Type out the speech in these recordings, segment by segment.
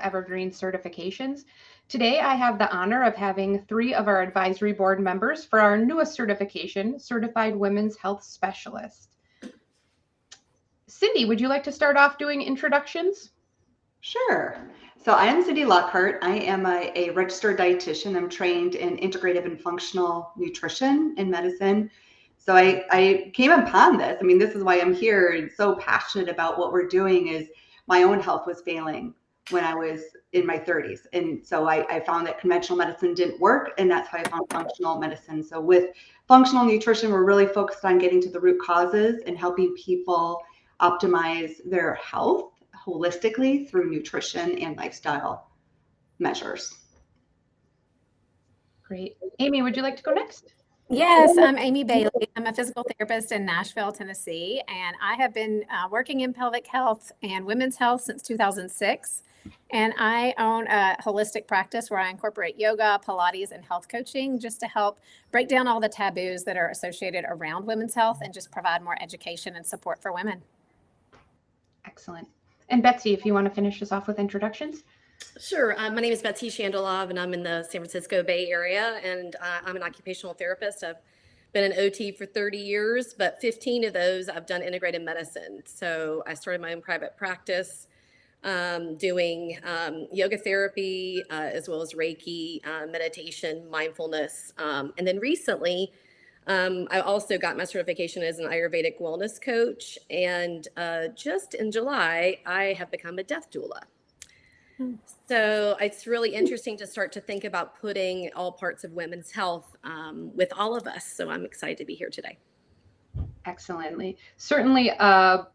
Evergreen Certifications. Today, I have the honor of having 3 of our advisory board members for our newest certification, Certified Women's Health Specialist. Cindi, would you like to start off doing introductions? Sure. So I am Cindi Lockhart. I am a registered dietitian. I'm trained in integrative and functional nutrition and medicine. So I came upon this. I mean, this is why I'm here and so passionate about what we're doing is my own health was failing when I was in my 30s. And so I found that conventional medicine didn't work, and that's how I found functional medicine. So with functional nutrition, we're really focused on getting to the root causes and helping people optimize their health holistically through nutrition and lifestyle measures. Great. Aimee, would you like to go next? Yes, I'm Aimee Bailey. I'm a physical therapist in Nashville, Tennessee, and I have been working in pelvic health and women's health since 2006. And I own a holistic practice where I incorporate yoga, Pilates, and health coaching just to help break down all the taboos that are associated around women's health and just provide more education and support for women. Excellent. And Betsy, if you want to finish us off with introductions. Sure. My name is Betsy Shandalov, and I'm in the San Francisco Bay Area, and I'm an occupational therapist. I've been an OT for 30 years, but 15 of those I've done integrated medicine. So I started my own private practice doing yoga therapy, as well as Reiki, meditation, mindfulness. And then recently, I also got my certification as an Ayurvedic wellness coach. And just in July, I have become a death doula. So it's really interesting to start to think about putting all parts of women's health with all of us. So I'm excited to be here today. Excellently. Certainly a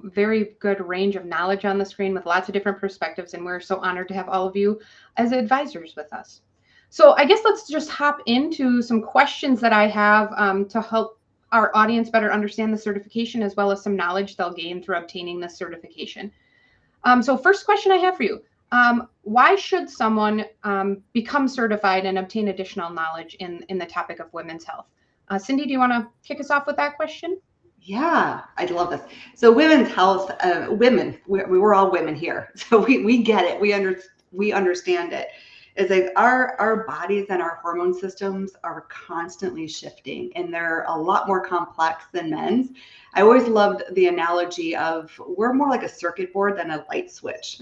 very good range of knowledge on the screen with lots of different perspectives. And we're so honored to have all of you as advisors with us. So I guess let's just hop into some questions that I have to help our audience better understand the certification, as well as some knowledge they'll gain through obtaining this certification. So first question I have for you. Why should someone become certified and obtain additional knowledge in the topic of women's health? Cindi, do you want to kick us off with that question? Yeah, I love this. So women's health, we're all women here. So we get it. We understand it. It's like our bodies and our hormone systems are constantly shifting, and they're a lot more complex than men's. I always loved the analogy of we're more like a circuit board than a light switch.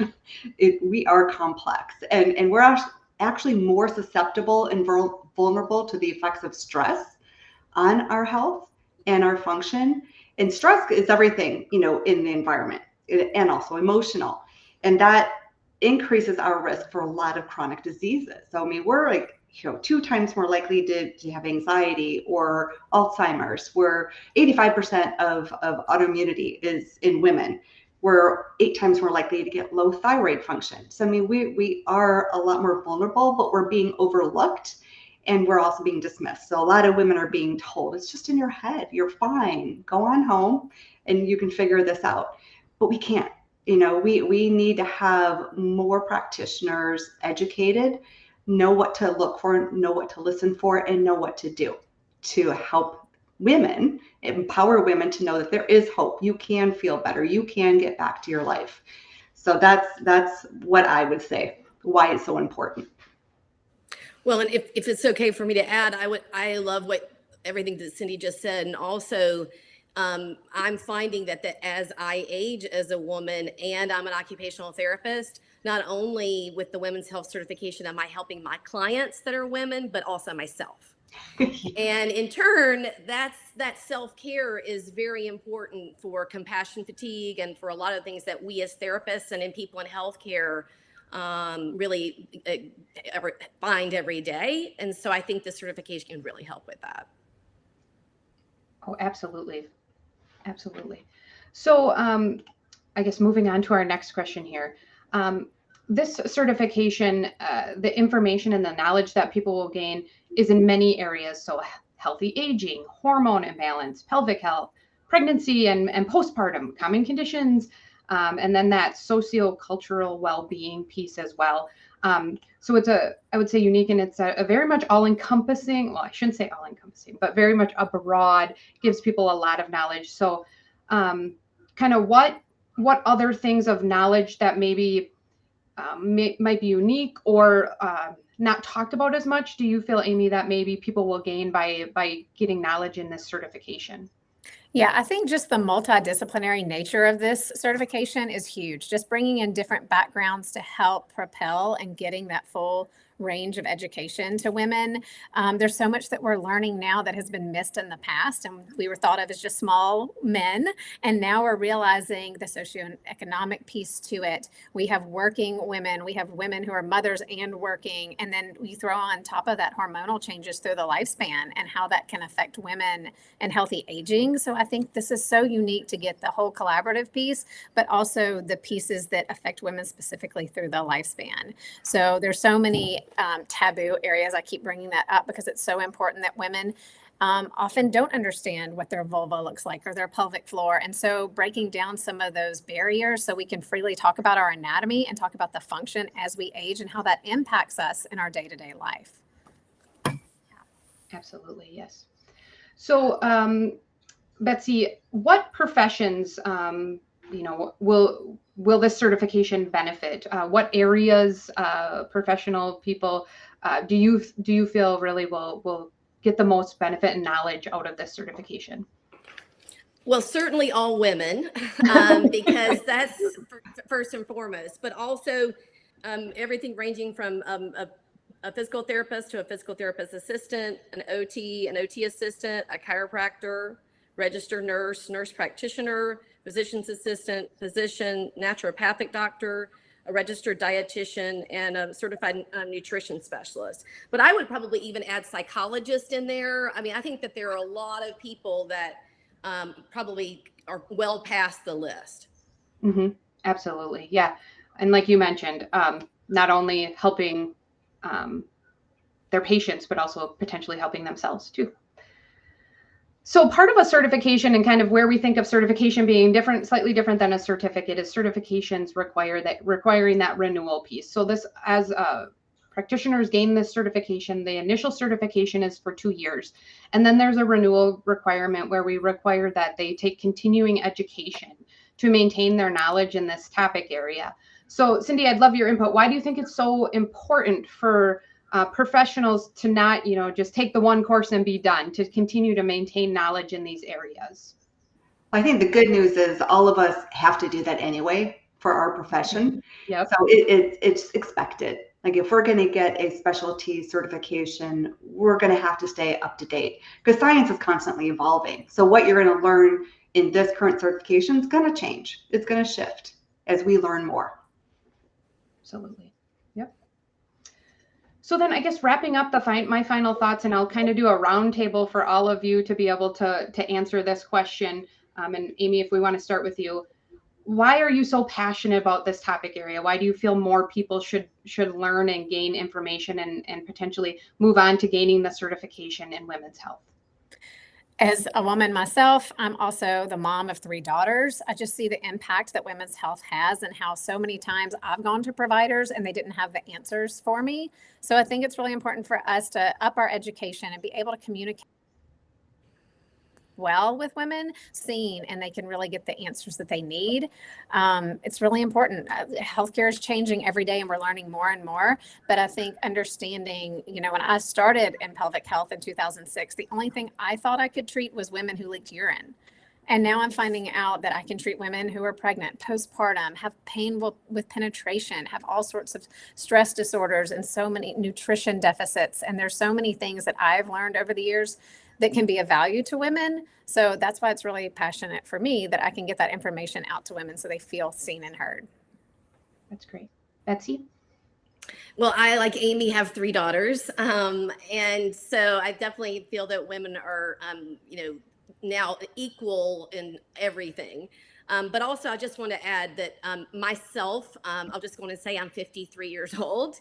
We are complex, and we're actually more susceptible and vulnerable to the effects of stress on our health and our function. And stress is everything, in the environment, and also emotional. And that increases our risk for a lot of chronic diseases. So, I mean, we're like, 2 times more likely to have anxiety or Alzheimer's. We're 85% of autoimmunity is in women. We're 8 times more likely to get low thyroid function. So, I mean, we are a lot more vulnerable, but we're being overlooked, and we're also being dismissed. So a lot of women are being told, it's just in your head, you're fine, go on home and you can figure this out. But we can't. We need to have more practitioners educated, know what to look for, know what to listen for, and know what to do to help women, empower women to know that there is hope. You can feel better. You can get back to your life. So that's what I would say, why it's so important. Well, and if it's okay for me to add, I love everything that Cindi just said, and also I'm finding that as I age as a woman, and I'm an occupational therapist, not only with the women's health certification am I helping my clients that are women, but also myself. And in turn, that self-care is very important for compassion fatigue and for a lot of things that we as therapists and in people in healthcare really find every day. And so I think the certification can really help with that. Oh, absolutely. Absolutely. So I guess moving on to our next question here. This certification, the information and the knowledge that people will gain is in many areas. So healthy aging, hormone imbalance, pelvic health, pregnancy and postpartum, common conditions, and then that socio-cultural well-being piece as well. So it's I would say unique, and it's a very much all-encompassing, well, I shouldn't say all-encompassing, but very much a broad, gives people a lot of knowledge. So kind of what other things of knowledge that maybe might be unique or not talked about as much? Do you feel, Aimee, that maybe people will gain by getting knowledge in this certification? Yeah, I think just the multidisciplinary nature of this certification is huge. Just bringing in different backgrounds to help propel and getting that full range of education to women. There's so much that we're learning now that has been missed in the past, and we were thought of as just small men. And now we're realizing the socioeconomic piece to it. We have working women, we have women who are mothers and working, and then we throw on top of that hormonal changes through the lifespan and how that can affect women and healthy aging. So I think this is so unique to get the whole collaborative piece, but also the pieces that affect women specifically through the lifespan. So there's so many taboo areas. I keep bringing that up because it's so important that women often don't understand what their vulva looks like or their pelvic floor. And so breaking down some of those barriers so we can freely talk about our anatomy and talk about the function as we age and how that impacts us in our day-to-day life. Absolutely, yes. So, Betsy, what professions, will this certification benefit? What areas, professional people, do you feel really will get the most benefit and knowledge out of this certification? Well, certainly all women, because that's first and foremost, but also everything ranging from a physical therapist to a physical therapist assistant, an OT assistant, a chiropractor, registered nurse, nurse practitioner, physician's assistant, physician, naturopathic doctor, a registered dietitian, and a certified nutrition specialist. But I would probably even add psychologist in there. I mean, I think that there are a lot of people that probably are well past the list. Mm-hmm. Absolutely. Yeah. And like you mentioned, not only helping their patients, but also potentially helping themselves too. So part of a certification and kind of where we think of certification being different, slightly different than a certificate, is certifications requiring that renewal piece. So this, as practitioners gain this certification, the initial certification is for 2 years. And then there's a renewal requirement where we require that they take continuing education to maintain their knowledge in this topic area. So Cindi, I'd love your input. Why do you think it's so important for professionals to not, just take the one course and be done, to continue to maintain knowledge in these areas? I think the good news is all of us have to do that anyway for our profession. Yep. So it's expected. Like if we're going to get a specialty certification, we're going to have to stay up to date because science is constantly evolving. So what you're going to learn in this current certification is going to change. It's going to shift as we learn more. Absolutely. Yep. So then I guess wrapping up my final thoughts, and I'll kind of do a round table for all of you to be able to answer this question. And Aimee, if we want to start with you, why are you so passionate about this topic area? Why do you feel more people should learn and gain information and potentially move on to gaining the certification in women's health? As a woman myself, I'm also the mom of 3 daughters. I just see the impact that women's health has and how so many times I've gone to providers and they didn't have the answers for me. So I think it's really important for us to up our education and be able to communicate well with women, seen, and they can really get the answers that they need. It's really important. Healthcare is changing every day and we're learning more and more. But I think understanding, when I started in pelvic health in 2006, the only thing I thought I could treat was women who leaked urine. And now I'm finding out that I can treat women who are pregnant, postpartum, have pain with penetration, have all sorts of stress disorders and so many nutrition deficits. And there's so many things that I've learned over the years that can be of value to women. So that's why it's really passionate for me that I can get that information out to women so they feel seen and heard. That's great. Betsy? Well, I, like Aimee, have 3 daughters. And so I definitely feel that women are, now equal in everything. But also I just want to add that myself, I'll just want to say I'm 53 years old.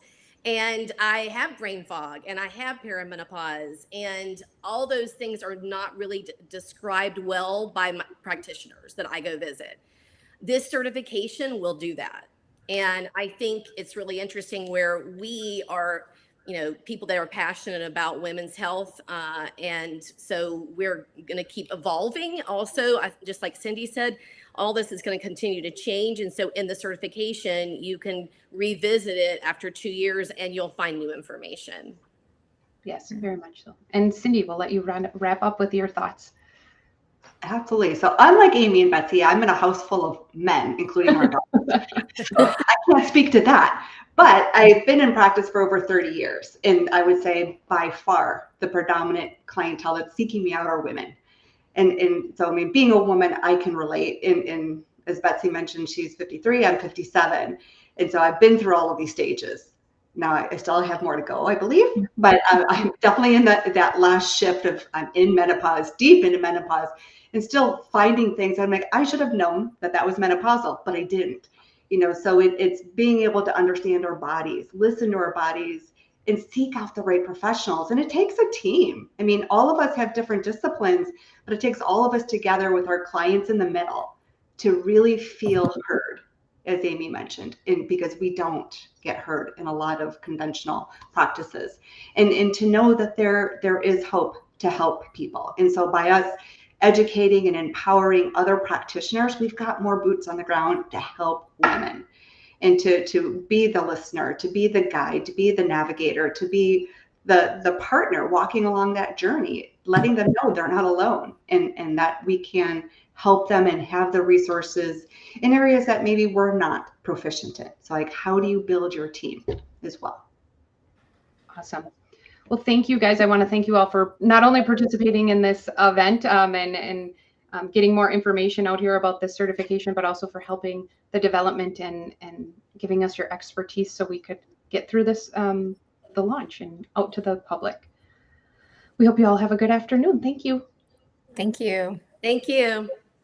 And I have brain fog and I have perimenopause, and all those things are not really described well by my practitioners that I go visit. This certification will do that. And I think it's really interesting where we are, people that are passionate about women's health. And so we're going to keep evolving. Also, just like Cindi said, all this is going to continue to change. And so in the certification, you can revisit it after 2 years and you'll find new information. Yes, very much so. And Cindi, we'll let you wrap up with your thoughts. Absolutely. So unlike Aimee and Betsy, I'm in a house full of men, including our daughters. So I can't speak to that. But I've been in practice for over 30 years. And I would say by far the predominant clientele that's seeking me out are women. And so, I mean, being a woman, I can relate. And as Betsy mentioned, she's 53, I'm 57. And so I've been through all of these stages. Now I still have more to go, I believe, but I'm definitely in that last shift of I'm in menopause, deep into menopause, and still finding things. I'm like, I should have known that was menopausal, but I didn't. So it's being able to understand our bodies, listen to our bodies, and seek out the right professionals. And it takes a team. I mean, all of us have different disciplines, but it takes all of us together with our clients in the middle to really feel heard, as Aimee mentioned, and because we don't get heard in a lot of conventional practices, and to know that there is hope to help people. And so by us educating and empowering other practitioners, we've got more boots on the ground to help women and to be the listener, to be the guide, to be the navigator, to be the partner walking along that journey, letting them know they're not alone, and that we can help them and have the resources in areas that maybe we're not proficient in. So like, how do you build your team as well? Awesome. Well, thank you guys. I want to thank you all for not only participating in this event and getting more information out here about this certification, but also for helping the development and giving us your expertise so we could get through this, the launch and out to the public. We hope you all have a good afternoon. Thank you. Thank you. Thank you.